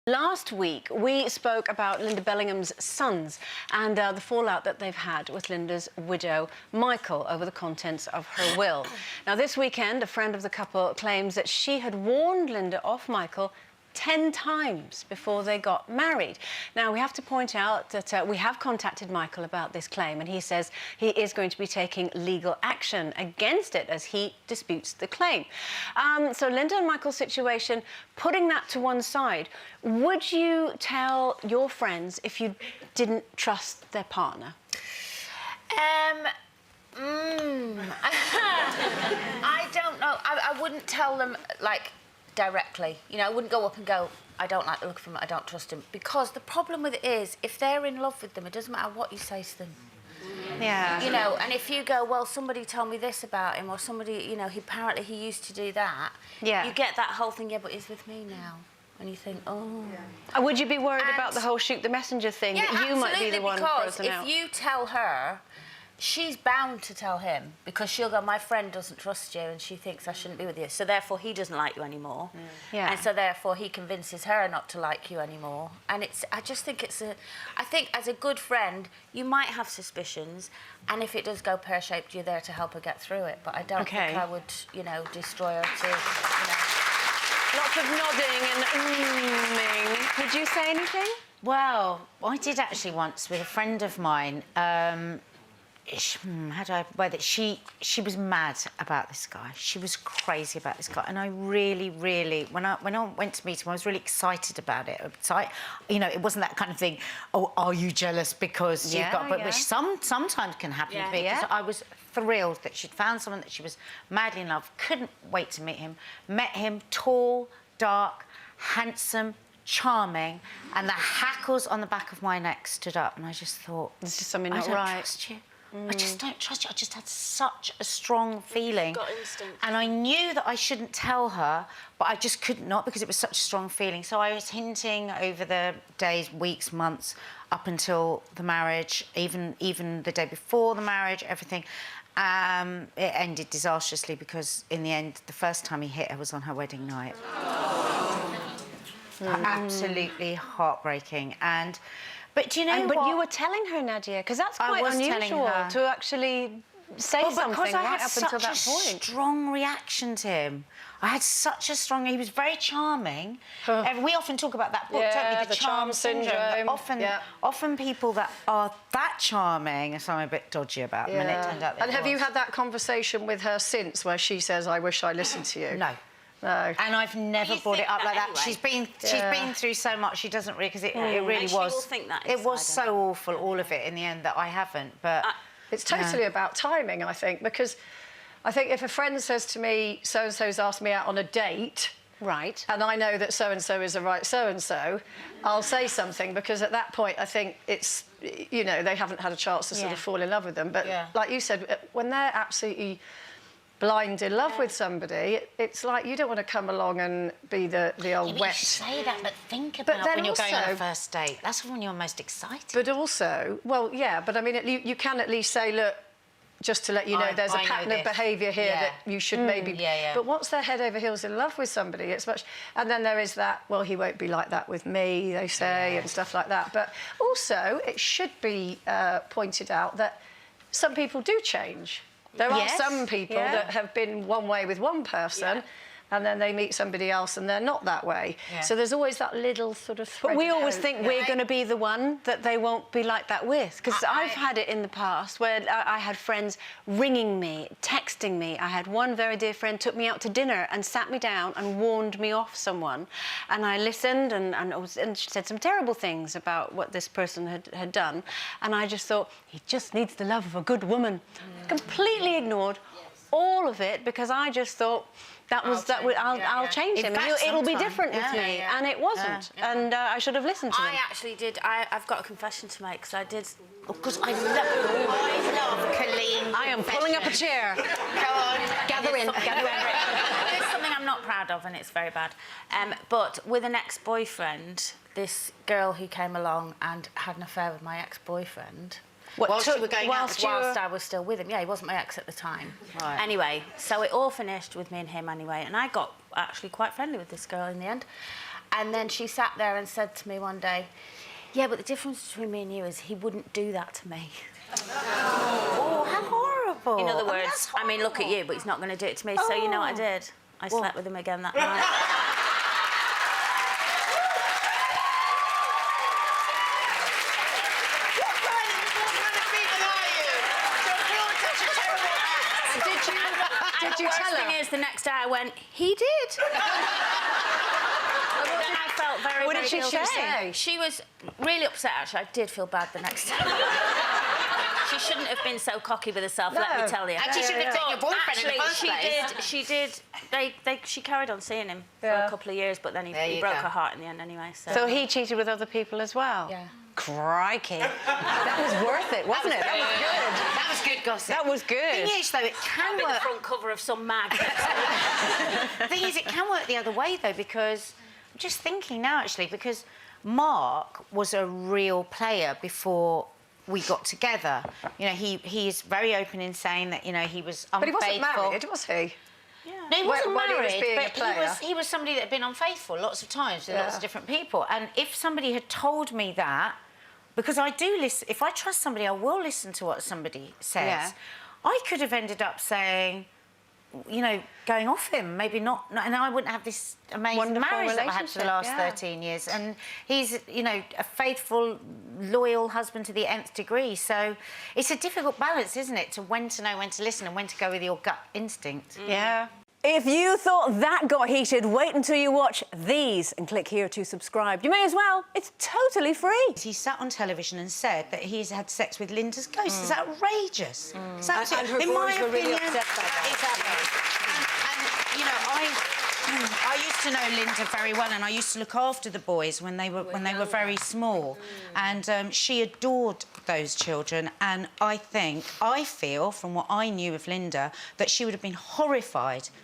Last week, we spoke about Linda Bellingham's sons and the fallout that they've had with Linda's widow, Michael, over the contents of her will. Now, this weekend, a friend of the couple claims that she had warned Linda off Michael 10 times before they got married. Now, we have to point out that we have contacted Michael about this claim, and he says he is going to be taking legal action against it as he disputes the claim. So Linda and Michael's situation, putting that to one side, would you tell your friends if you didn't trust their partner? I don't know. I wouldn't tell them, like, directly. You know, I wouldn't go up and go, I don't like the look of him, I don't trust him. Because the problem with it is, if they're in love with them, it doesn't matter what you say to them. Yeah. You know, and if you go, well, somebody told me this about him, or somebody, you know, apparently he used to do that, yeah, you get that whole thing, yeah, but he's with me now. And you think, oh. Yeah. Would you be worried about the whole shoot the messenger thing? Yeah, that you might be the one frozen out? If you tell her, she's bound to tell him, because she'll go, my friend doesn't trust you and she thinks I shouldn't be with you, so therefore he doesn't like you anymore. Yeah. And so therefore he convinces her not to like you anymore. And I just think I think as a good friend, you might have suspicions, and if it does go pear-shaped, you're there to help her get through it. But I don't think I would, you know, destroy her to, you know. Lots of nodding and mm-ing. Would you say anything? Well, I did actually once with a friend of mine. How do I word it? She was mad about this guy. She was crazy about this guy, and I really, when I went to meet him, I was really excited about it. So you know, it wasn't that kind of thing. Oh, are you jealous because you've got? But which sometimes can happen to me. Because I was thrilled that she'd found someone that she was madly in love. Couldn't wait to meet him. Met him, tall, dark, handsome, charming, and the hackles on the back of my neck stood up, and I just thought, this is something not right. right. I don't trust you. I just don't trust you. I just had such a strong feeling. Got instinct. And I knew that I shouldn't tell her, but I just could not, because it was such a strong feeling. So I was hinting over the days, weeks, months, up until the marriage, even the day before the marriage, everything. It ended disastrously, because in the end, the first time he hit her was on her wedding night. Absolutely heartbreaking. But do you know what? But you were telling her, Nadia, because that's quite unusual to actually say something right up until that point. I had such a strong reaction to him. I had such a strong... He was very charming. And we often talk about that book, don't we? The charm syndrome. Often people that are that charming are something a bit dodgy about them, and it turned out. And have you had that conversation with her since, where she says, "I wish I listened to you"? No. No. And I've never brought it up like that. Anyway. She's been through so much. She doesn't really, because it really was. She will think that it was so awful, all of it, in the end, that I haven't. But it's totally about timing, I think, because I think if a friend says to me, so and so's asked me out on a date, right, and I know that so and so is the right so and so, I'll say something, because at that point I think it's, you know, they haven't had a chance to sort of fall in love with them. But like you said, when they're absolutely blind in love with somebody, it's like you don't want to come along and be the old wet. You say that, but think about when you're going on a first date. That's when you're most excited. But also, well, yeah, but I mean, you can at least say, look, just to let you know, there's a pattern of behaviour here that you should maybe... But once they're head over heels in love with somebody, it's much... And then there is that, well, he won't be like that with me, they say, and stuff like that. But also, it should be pointed out that some people do change. There are some people that have been one way with one person, and then they meet somebody else and they're not that way. So there's always that little sort of thread. But we always think we're going to be the one that they won't be like that with. Because I've had it in the past where I had friends ringing me, texting me. I had one very dear friend took me out to dinner and sat me down and warned me off someone. And I listened, and she said some terrible things about what this person had done. And I just thought, he just needs the love of a good woman. Completely ignored all of it, because I just thought, I'll change him. It'll be different with me, and it wasn't. And I should have listened to him. I actually did. I've got a confession to make, because I did. Because I love Coleen. I am pulling up a chair. Go on, gather in. There's something I'm not proud of, and it's very bad. But with an ex-boyfriend, this girl who came along and had an affair with my ex-boyfriend. Whilst you were going out, whilst I was still with him. Yeah, he wasn't my ex at the time. Right. Anyway, so it all finished with me and him anyway, and I got actually quite friendly with this girl in the end. And then she sat there and said to me one day, yeah, but the difference between me and you is he wouldn't do that to me. Oh, how horrible. In other words, I mean, look at you, but he's not going to do it to me. So you know what I did? I slept with him again that night. Did you tell her? The worst thing is, the next day I went, he did. Then I felt very, What did she guilty. say? She was really upset, actually. I did feel bad the next day. She shouldn't have been so cocky with herself, let me tell you. And she should have taken your boyfriend in the first place. She carried on seeing him for a couple of years, but then he broke her heart in the end anyway. So he cheated with other people as well? Yeah. Crikey. That was worth it, wasn't it? That was good. That was good gossip. That was good. The thing is, though, it can The work. front cover of some mag. The thing is, it can work the other way, though, because I'm just thinking now, actually, because Mark was a real player before we got together. You know, he is very open in saying that, you know, he was unfaithful. But he wasn't married, was he? No, he wasn't When he was married, being a but player. he was somebody that had been unfaithful lots of times with lots of different people. And if somebody had told me that, because I do listen, if I trust somebody, I will listen to what somebody says. Yeah. I could have ended up saying, you know, going off him, maybe not, and I wouldn't have this amazing Wonderful marriage that I had for the last relationship, 13 years. And he's, you know, a faithful, loyal husband to the nth degree. So it's a difficult balance, isn't it, to when to know when to listen and when to go with your gut instinct. Yeah. If you thought that got heated, wait until you watch these and click here to subscribe. You may as well. It's totally free. He sat on television and said that he's had sex with Linda's ghost. It's outrageous. It's absolutely, And her in my boys were really opinion, upset by that. it's outrageous. And you know, I used to know Linda very well, and I used to look after the boys when they were very small, and she adored those children. And I feel, from what I knew of Linda, that she would have been horrified